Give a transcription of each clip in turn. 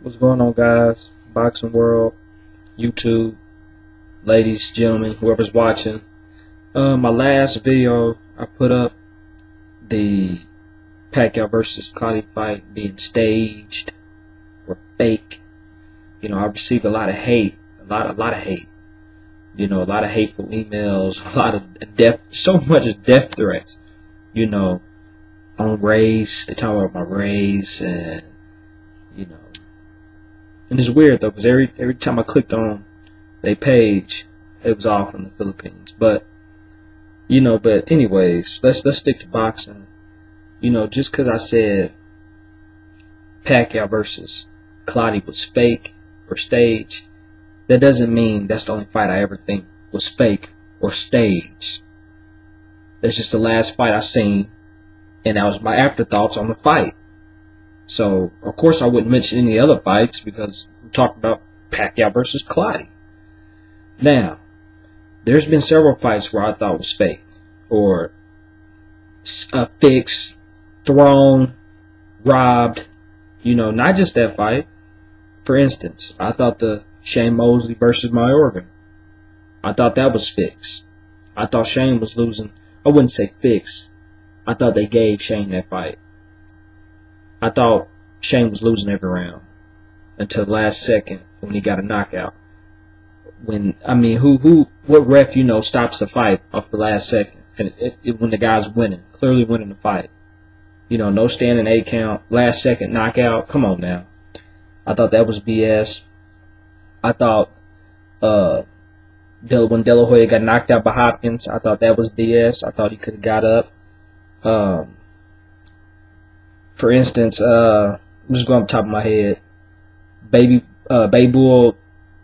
What's going on, guys? Boxing world, YouTube, ladies, gentlemen, whoever's watching. My last video I put up, the Pacquiao versus Clottey fight being staged or fake. You know, I received a lot of hate, a lot of hate. You know, a lot of hateful emails, a lot of so much death threats. You know, on race, they talk about my race, and you know. And it's weird though, because every time I clicked on their page, it was all from the Philippines. But you know, but anyways, let's stick to boxing. You know, just because I said Pacquiao versus Clottey was fake or staged, that doesn't mean that's the only fight I ever think was fake or staged. That's just the last fight I seen, and that was my afterthoughts on the fight. So, of course, I wouldn't mention any other fights because we're talking about Pacquiao versus Clottey. Now, there's been several fights where I thought was fake or fixed, thrown, robbed. You know, not just that fight. For instance, I thought the Shane Mosley versus Mayorga, I thought that was fixed. I thought Shane was losing. I wouldn't say fixed. I thought they gave Shane that fight. I thought Shane was losing every round until the last second when he got a knockout. When I mean, what ref stops the fight off the last second and when the guy's winning, clearly winning the fight? You know, no standing 8 count, last second knockout. Come on now. I thought that was BS. I thought when De La Hoya got knocked out by Hopkins, I thought that was BS. I thought he could have got up. For instance, I'm just going off the top of my head. Baby Bull,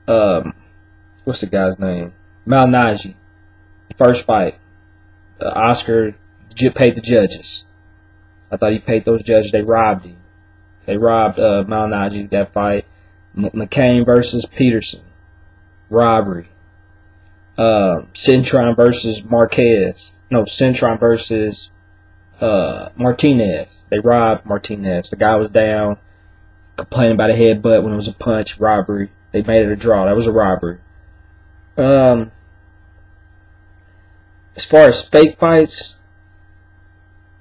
what's the guy's name? Malnaji. First fight. Oscar paid the judges. I thought he paid those judges. They robbed him. They robbed Malnaji that fight. McCain versus Peterson. Robbery. Cintron versus Marquez. No, Cintron versus Martinez. They robbed Martinez. The guy was down, complaining about a headbutt when it was a punch. Robbery. They made it a draw. That was a robbery. As far as fake fights,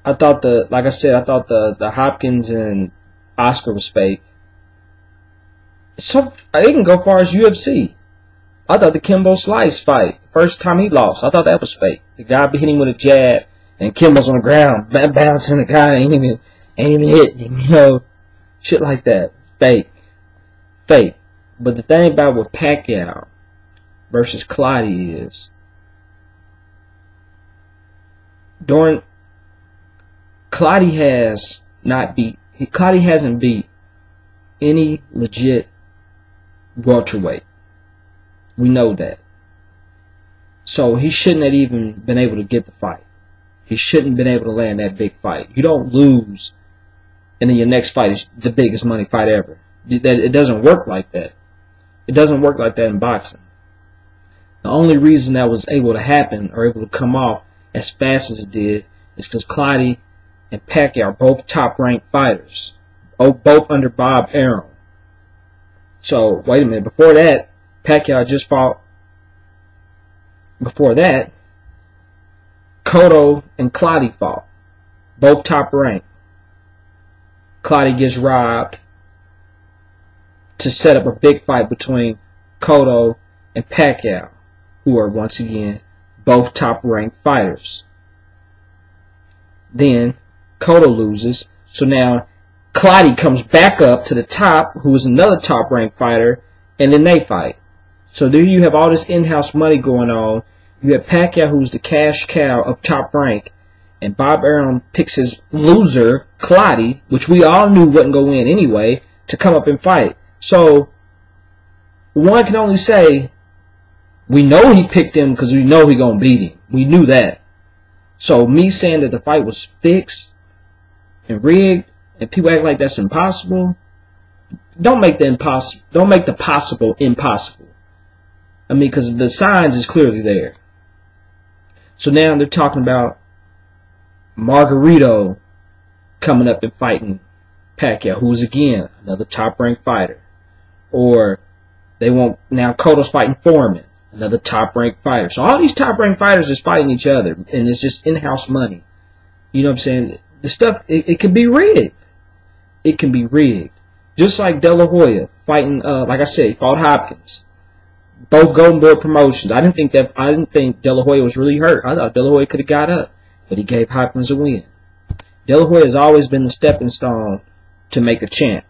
I thought like I said, I thought the Hopkins and Oscar was fake. So it can go far as UFC. I thought the Kimbo Slice fight, first time he lost, I thought that was fake. The guy be hitting with a jab, and Kimbo's on the ground, bouncing. The guy ain't even hitting him, you know, shit like that. Fake. But the thing about with Pacquiao versus Clottey is, Clottey hasn't beat any legit welterweight. We know that. So he shouldn't have even been able to get the fight. He shouldn't have been able to land that big fight. You don't lose, and then your next fight is the biggest money fight ever. It doesn't work like that. It doesn't work like that in boxing. The only reason that was able to happen or able to come off as fast as it did is because Clottey and Pacquiao are both top-ranked fighters, both under Bob Arum. So, wait a minute. Before that, Pacquiao just fought. Before that, Cotto and Clottey fought. Both top-ranked. Clottey gets robbed to set up a big fight between Cotto and Pacquiao, who are, once again, both top-ranked fighters. Then, Cotto loses, so now Clottey comes back up to the top, who is another top-ranked fighter, and then they fight. So there you have all this in-house money going on. You have Pacquiao, who's the cash cow of top rank, and Bob Arum picks his loser, Clottey, which we all knew wouldn't go in anyway, to come up and fight. So one can only say, we know he picked him because we know he's going to beat him. We knew that. So me saying that the fight was fixed and rigged, and people act like that's impossible, don't make the possible impossible. I mean, because the signs is clearly there. So now they're talking about Margarito coming up and fighting Pacquiao, who is again another top-ranked fighter. Or they want, now Cotto's fighting Foreman, another top-ranked fighter. So all these top-ranked fighters is fighting each other, and it's just in-house money. You know what I'm saying? The stuff, it can be rigged. It can be rigged. Just like De La Hoya fighting, like I said, he fought Hopkins. Both Golden Boy promotions. I didn't think De La Hoya was really hurt. I thought De La Hoya could have got up, but he gave Hopkins a win. De La Hoya has always been the stepping stone to make a champ.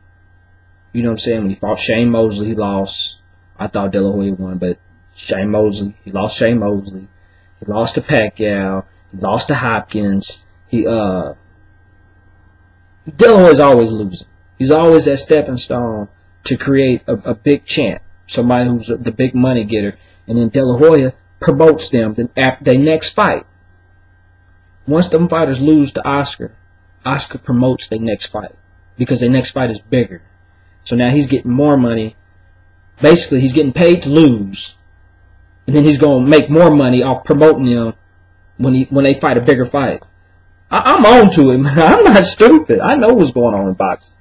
You know what I'm saying? When he fought Shane Mosley, he lost. I thought De La Hoya won, but Shane Mosley, he lost Shane Mosley. He lost to Pacquiao. He lost to Hopkins. De La Hoya's always losing. He's always that stepping stone to create a big champ, somebody who's the big money getter. And then De La Hoya promotes them at their next fight. Once them fighters lose to Oscar, Oscar promotes their next fight because their next fight is bigger. So now he's getting more money. Basically, he's getting paid to lose, and then he's going to make more money off promoting them when they fight a bigger fight. I'm on to it, man. I'm not stupid. I know what's going on in boxing.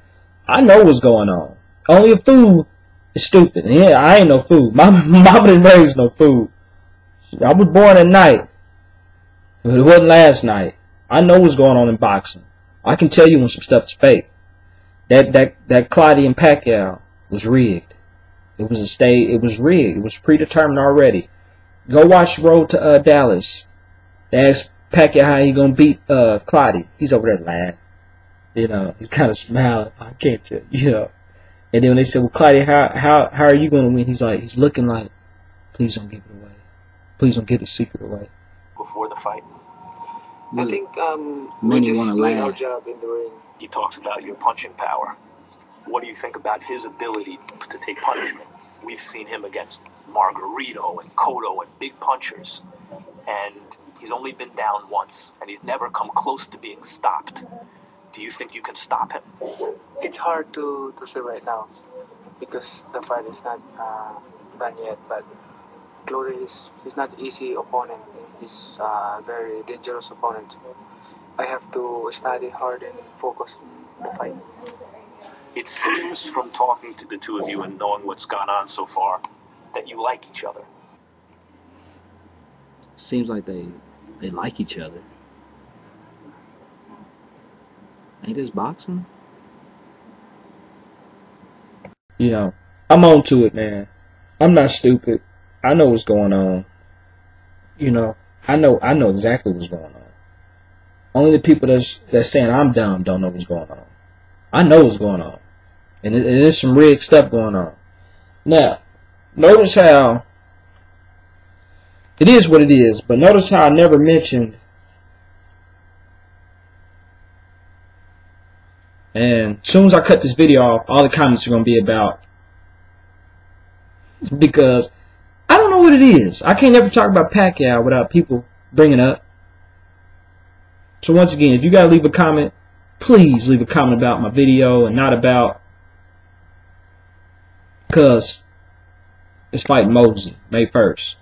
I know what's going on. Only a fool is stupid. And yeah, I ain't no fool. My mama didn't raise no fool. I was born at night, but it wasn't last night. I know what's going on in boxing. I can tell you when some stuff is fake. That Clottey and Pacquiao was rigged. It was it was rigged. It was predetermined already. Go watch Road to Dallas. They asked Pacquiao how he gonna beat Clottey. He's over there laughing. You know, he's kind of smiling. I can't tell you know. And then when they said, "Well, Clottey, how are you gonna win?" He's looking like, "Please don't give it away. Please don't give the secret away." Before the fight, I think we're just doing our job in the ring. he talks about your punching power. What do you think about his ability to take punishment? We've seen him against Margarito and Cotto and big punchers, and he's only been down once, and he's never come close to being stopped. Do you think you can stop him? It's hard to say right now because the fight is not done yet, but Clottey is not easy opponent. He's a very dangerous opponent. I have to study hard and focus on the fight. It seems from talking to the two of you and knowing what's gone on so far that you like each other. Seems like they like each other. Ain't this boxing? You know, I'm on to it, man. I'm not stupid. I know what's going on. You know, I know exactly what's going on. Only the people that's saying I'm dumb don't know what's going on. I know what's going on. And there's some rigged stuff going on. Now, notice how it is what it is, but notice how I never mentioned, and as soon as I cut this video off, all the comments are going to be about, because I don't know what it is. I can't ever talk about Pacquiao without people bringing it up. So once again, if you got to leave a comment, please leave a comment about my video and not about, because it's fighting Mosley May 1st.